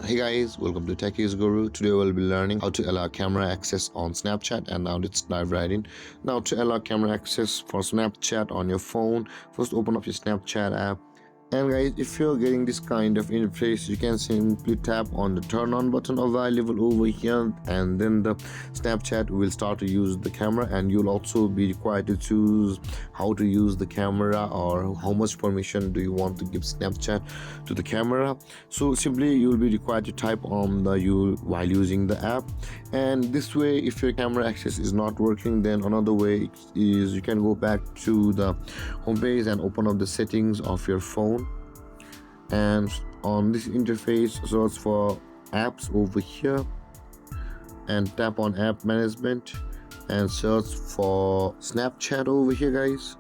Hey guys, welcome to Techies Guru. Today we'll be learning how to allow camera access on Snapchat, and now let's dive right in. Now to allow camera access for Snapchat on your phone, first open up your Snapchat app. And guys, if you're getting this kind of interface, you can simply tap on the turn on button available over here, and then the Snapchat will start to use the camera, and you'll also be required to choose how to use the camera or how much permission do you want to give Snapchat to the camera. So simply you'll be required to type on the while using the app, and this way if your camera access is not working, then another way is you can go back to the home page and open up the settings of your phone, and on this interface search for apps over here and tap on app management and search for Snapchat over here guys.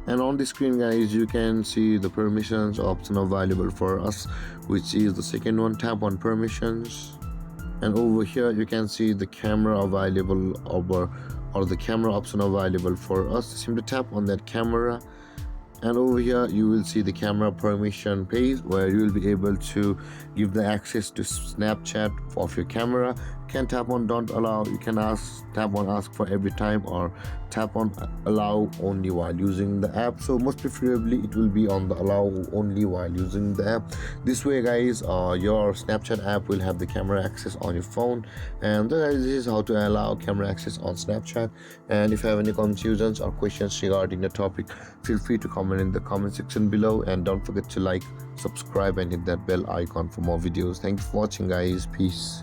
And on the screen guys, you can see the permissions option available for us, which is the second one. Tap on permissions, and over here you can see the camera available or the camera option available for us. Simply tap on that camera, and over here you will see the camera permission page where you will be able to give the access to Snapchat of your camera. You can tap on don't allow, you can tap on ask for every time, or tap on allow only while using the app. So most preferably it will be on the allow only while using the app. This way guys, your Snapchat app will have the camera access on your phone. And this is how to allow camera access on Snapchat. And if you have any confusions or questions regarding the topic, feel free to comment in the comment section below, and don't forget to like, subscribe and hit that bell icon for more videos. Thank you for watching guys. Peace.